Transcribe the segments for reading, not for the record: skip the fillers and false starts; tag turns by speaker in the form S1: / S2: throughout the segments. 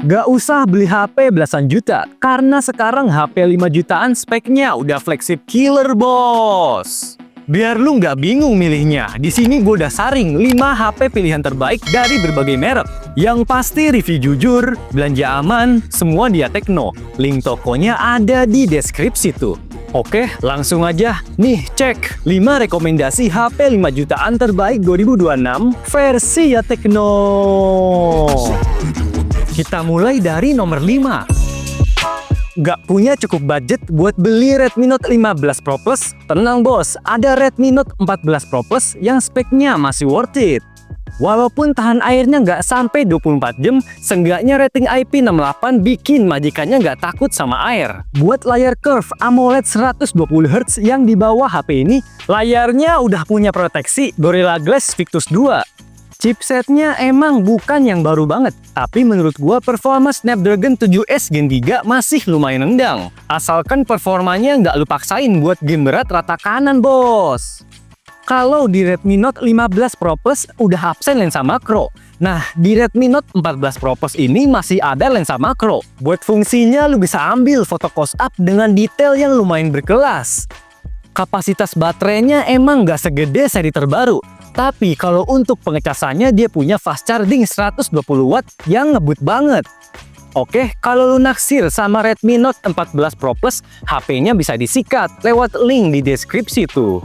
S1: Gak usah beli HP belasan juta, karena sekarang HP 5 jutaan speknya udah flagship killer, bos. Biar lu nggak bingung milihnya, di sini gue udah saring 5 HP pilihan terbaik dari berbagai merek. Yang pasti review jujur, belanja aman, semua dia Tecno. Link tokonya ada di deskripsi tuh. Oke, langsung aja. Nih, cek 5 rekomendasi HP 5 jutaan terbaik 2026 versi ya Tecno. Kita mulai dari nomor 5. Gak punya cukup budget buat beli Redmi Note 15 Pro Plus? Tenang bos, ada Redmi Note 14 Pro Plus yang speknya masih worth it. Walaupun tahan airnya nggak sampai 24 jam, seenggaknya rating IP68 bikin majikannya nggak takut sama air. Buat layar curve AMOLED 120Hz yang di bawah HP ini, layarnya udah punya proteksi Gorilla Glass Victus 2. Chipsetnya emang bukan yang baru banget, tapi menurut gua performa Snapdragon 7S Gen 3 masih lumayan nendang. Asalkan performanya nggak lu paksain buat game berat rata kanan, bos. Kalau di Redmi Note 15 Pro Plus udah absen lensa makro. Nah, di Redmi Note 14 Pro Plus ini masih ada lensa makro. Buat fungsinya lu bisa ambil foto close up dengan detail yang lumayan berkelas. Kapasitas baterainya emang nggak segede seri terbaru. Tapi kalau untuk pengecasannya dia punya fast charging 120 watt yang ngebut banget. Oke, kalau lu naksir sama Redmi Note 14 Pro Plus, HP-nya bisa disikat lewat link di deskripsi tuh.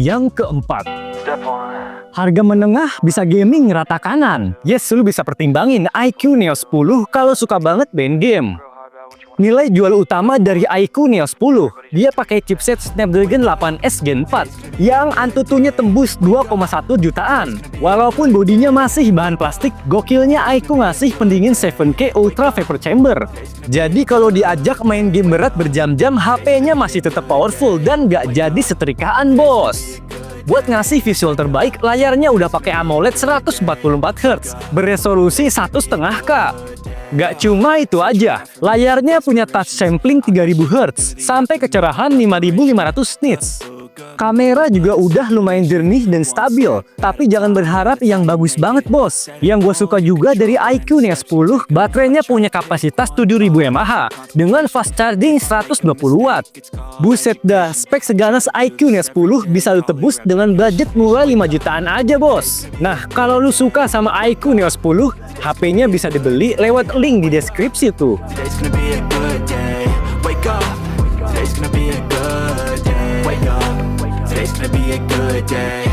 S1: Yang keempat, harga menengah bisa gaming rata kanan. Yes, lu bisa pertimbangin iQOO Neo 10 kalau suka banget main game. Nilai jual utama dari iQOO Neo 10, dia pakai chipset Snapdragon 8S Gen 4 yang antutunya tembus 2,1 jutaan. Walaupun bodinya masih bahan plastik, gokilnya iQOO ngasih pendingin 7K Ultra Vapor Chamber. Jadi kalau diajak main game berat berjam-jam, HP-nya masih tetap powerful dan nggak jadi setrikaan, bos. Buat ngasih visual terbaik, layarnya udah pakai AMOLED 144Hz beresolusi 1,5K. Gak cuma itu aja, layarnya punya touch sampling 3000Hz sampai kecerahan 5500 nits. Kamera juga udah lumayan jernih dan stabil, tapi jangan berharap yang bagus banget, bos. Yang gue suka juga dari iQOO Neo 10, baterainya punya kapasitas 7000 mAh dengan fast charging 120 watt. Buset dah, spek seganas iQOO Neo 10 bisa lu tebus dengan budget mulai 5 jutaan aja, bos. Nah, kalau lu suka sama iQOO Neo 10, HP-nya bisa dibeli lewat link di deskripsi tuh. Today's gonna be a good day. Wake up. Today's gonna be a good day. Wake up. Today's gonna be a good day.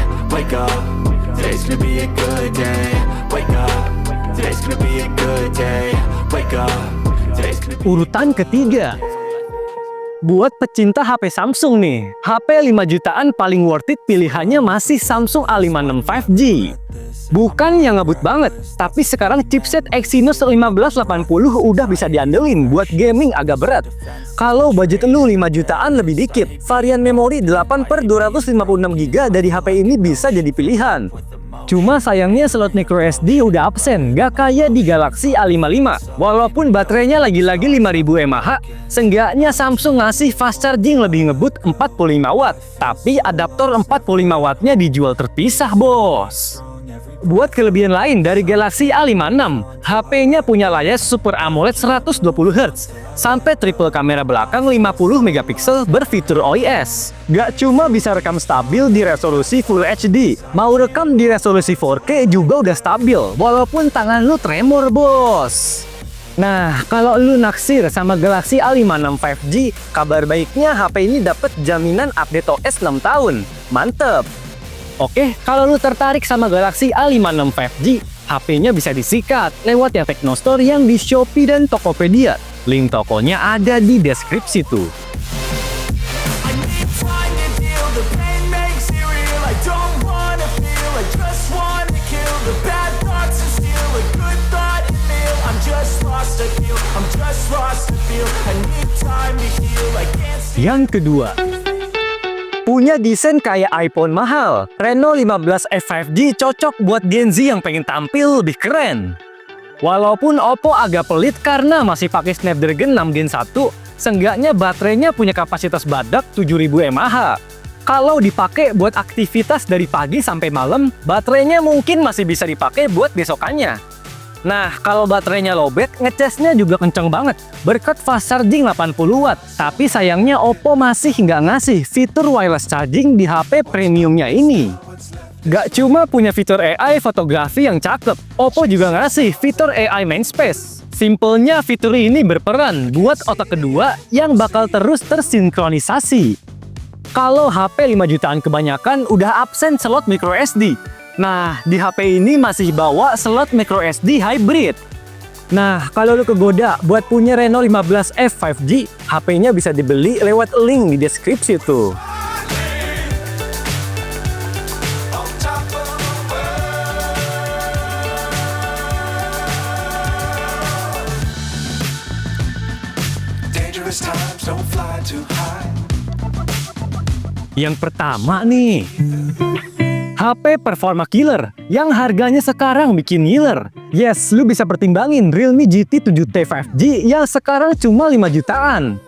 S1: Wake up. Today's gonna be... Urutan ketiga. Buat pecinta HP Samsung nih, HP 5 jutaan paling worth it pilihannya masih Samsung A56 5G. Bukan yang ngebut banget, tapi sekarang chipset Exynos 1580 udah bisa diandelin buat gaming agak berat. Kalau budget lu 5 jutaan lebih dikit, varian memori 8/256GB dari HP ini bisa jadi pilihan. Cuma sayangnya slot microSD udah absen, gak kayak di Galaxy A55. Walaupun baterainya lagi-lagi 5000 mAh, seenggaknya Samsung ngasih fast charging lebih ngebut 45 watt. Tapi adaptor 45 wattnya dijual terpisah, bos. Buat kelebihan lain dari Galaxy A56, HP-nya punya layar Super AMOLED 120Hz sampai triple kamera belakang 50 megapiksel berfitur OIS. Gak cuma bisa rekam stabil di resolusi Full HD, mau rekam di resolusi 4K juga udah stabil, walaupun tangan lu tremor, bos. Nah, kalau lu naksir sama Galaxy A56 5G, kabar baiknya HP ini dapat jaminan update OS 6 tahun. Mantep! Oke, kalau lu tertarik sama Galaxy A56 5G, HP-nya bisa disikat lewat yang Tecno Store yang di Shopee dan Tokopedia. Link tokonya ada di deskripsi tuh. Yang kedua, punya desain kayak iPhone mahal. Reno 15F 5G cocok buat Gen Z yang pengen tampil lebih keren.
S2: Walaupun Oppo agak pelit karena masih pakai Snapdragon 6 Gen 1, seenggaknya baterainya punya kapasitas badak 7000 mAh. Kalau dipakai buat aktivitas dari pagi sampai malam, baterainya mungkin masih bisa dipakai buat besokannya. Nah, kalau baterainya lowbat, ngecasnya juga kenceng banget, berkat fast charging 80 watt. Tapi sayangnya Oppo masih nggak ngasih fitur wireless charging di HP premiumnya ini. Gak cuma punya fitur AI fotografi yang cakep, Oppo juga ngasih fitur AI main space. Simpelnya fitur ini berperan buat otak kedua yang bakal terus tersinkronisasi. Kalau HP 5 jutaan kebanyakan udah absen slot microSD. Nah, di HP ini masih bawa slot microSD hybrid. Nah, kalau lu kegoda buat punya Reno 15F 5G, HP-nya bisa dibeli lewat link di deskripsi tuh. Yang pertama nih, HP performa killer yang harganya sekarang bikin ngiler. Yes, lu bisa pertimbangin Realme GT 7T 5G yang sekarang cuma 5 jutaan.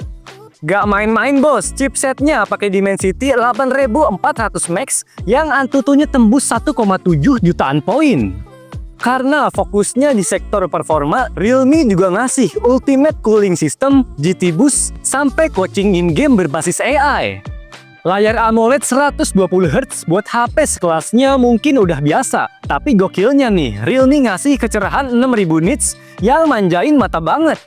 S2: Gak main-main bos, chipsetnya pakai Dimensity 8400 Max yang Antutunya tembus 1,7 jutaan poin. Karena fokusnya di sektor performa, Realme juga ngasih Ultimate Cooling System, GT Boost, sampai coaching in-game berbasis AI. Layar AMOLED 120Hz buat HP sekelasnya mungkin udah biasa. Tapi gokilnya nih, Realme ngasih kecerahan 6000 nits yang manjain mata banget.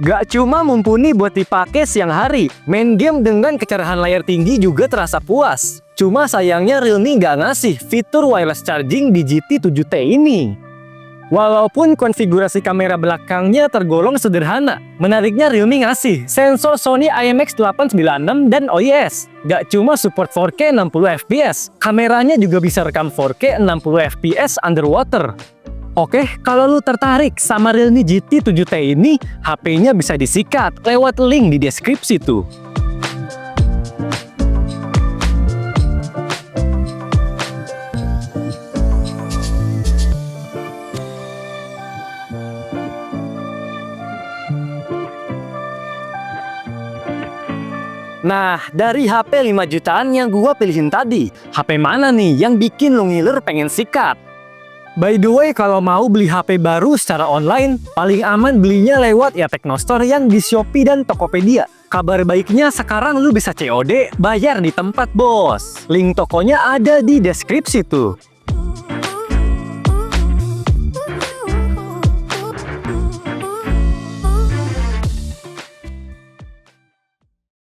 S2: Gak cuma mumpuni buat dipakai siang hari, main game dengan kecerahan layar tinggi juga terasa puas. Cuma sayangnya Realme nggak ngasih fitur wireless charging di GT 7T ini. Walaupun konfigurasi kamera belakangnya tergolong sederhana, menariknya Realme ngasih sensor Sony IMX896 dan OIS. Gak cuma support 4K 60fps, kameranya juga bisa rekam 4K 60fps underwater. Oke, kalau lu tertarik sama Realme GT 7T ini, HP-nya bisa disikat lewat link di deskripsi tuh. Nah, dari HP 5 jutaan yang gua pilihin tadi, HP mana nih yang bikin lu ngiler pengen sikat? By the way, kalau mau beli HP baru secara online, paling aman belinya lewat ya Teknostore yang di Shopee dan Tokopedia. Kabar baiknya sekarang lu bisa COD, bayar di tempat bos. Link tokonya ada di deskripsi tuh.